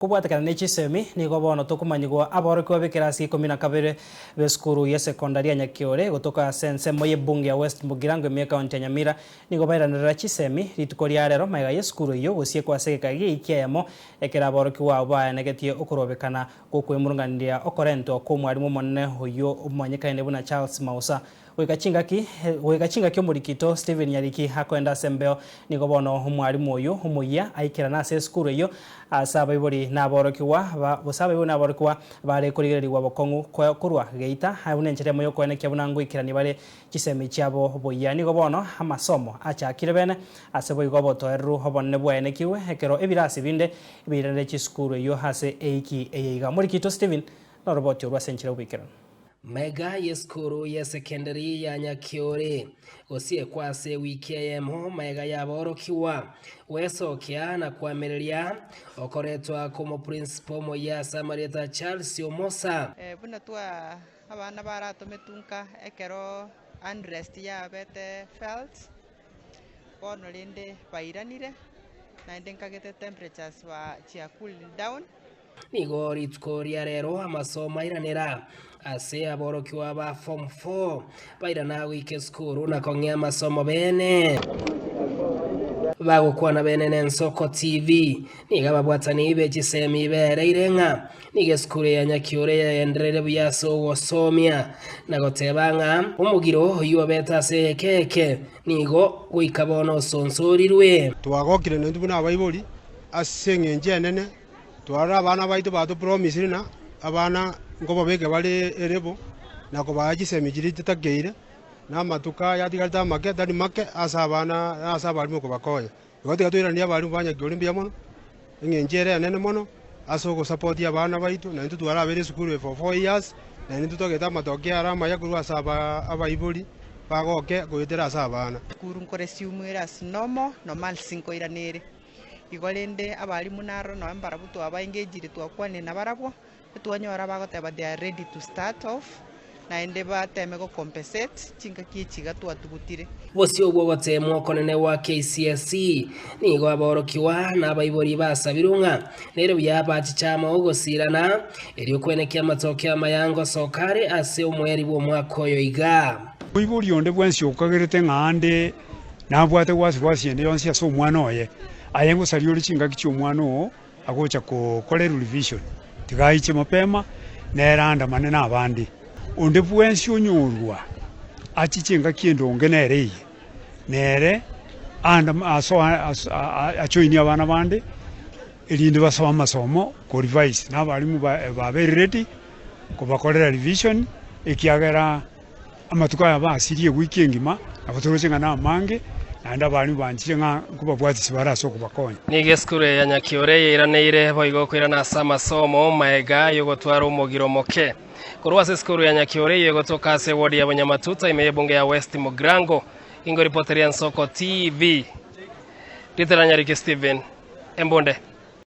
Kubwatekana n'ekisemi nigo bono tokumanyigwa aborokwa b'ekirasi 12 b'esukuru ya sekondari ya Nyakiore gotoka sensemo y'ebunge ya West Mugirango emyaka ya Nyamira nigo bairanira kisemi rituko ria rero maiga y'esukuru iyo gosie kwasegeka giikiemo ekera aborokwa baenegetie okorobekana gokwemurungandia okorento ko mwarimu monene oyo omanyekaine buna Charles Mausa wegachinga kyomurikito Steven Nyariki hakwenda sembeo nigo bono omwarimu oyo omuya aikira nase esukuru iyo asaba ibori n'aborokiwa busaba n'aborokiwa bare kurigererwa bokongu kurwa geita habunenjere moyo kwenekya bunango ikirani bare kisemi cyabo boya nigo bono amasomo achakire bene asebo igobo toeru hobonne bwenekiwe ekero ebirasi binde birere kisukuru iyo hase eiki eiga murikito Steven no roboti urwasenjire ubikira Mega yeskuru ya secondary ya Nyakiore osie kwase wikemo mega yaborokiwa wesokia na kwamereria okoretwa como principal moya Samarieta Charles Omosa buna twa abana baratometunka ekero unrest ya bete felt bono linde bairanire na ndenkagete temperatures wa chia cooling down nigo ritko ria rero amasomo iranira ase aborokiwa ba form 4 bairana wike skuru na kongea masomo bene bagukwana bene n'ensoko TV niga babwatani ibe kisemi bere irenga niga skuru ya Nyakiore ya enderere byaso wosomia nagotebanga umugiro yo beta se keke nigo gwikabono sonsorirwe twagokire n'ndubuna abayiboli asenge njenene twara abana baitu batu promise na abana ngobo bege bali erebo nako bagisemi giritageire na matuka yatigalta make dani make asabana asabali muko bakoya ngote gatwira ni abali banya Nyakiore mono ngenjere nene mono asoko support abana baitu na ntu twara abere sukuru for 4 years na ntu togeta matoke arama yakuru asaba abaiboli bagoke goyetera asabana kurunkore siumwera sinomo normal 5 iranere igolende abali munaro no embarabuto abaingejiri twakwane na barabwo twanyora bagoteba they are ready to start off na ende bateme go compensate chinga kichiga twatugutire bose obwo botemwo konene wa KCSE nigo aborokiwa na abayibori basabirunga rero byabachi chama ogosirana eri okwenekya matoke amayango sokare ase omweri bwo mwakoyo iga buyibori onde bwensi okagerete ngande nabwate wasiende yonsi aso omwana oye ayengo saliyo chinga kicho omwana o agocha ko kolera revision tigaiche mapema neranda manena abandi onde bwensi onyorwa achichenga kiendo ngenere nere anda aso achoini abana bande elinde basoma masomo ko revise nabalimu ba very ready ko bakolera revision ekiagera amatuka abasiriye wikengima abatorocenga na mange anda bali banchirenga kuba bwati sibara soko bakonya nige skuru ya Nyakiore iraneire boigo kwirana sama somo maega yogotwara umugiro moke kurwase skuru ya Nyakiore yogotoka se wodi ya Banyamatuta imeyebunge ya West Mugirango ingo reporteria Nsoko TV Diteranyarike Steven Embonde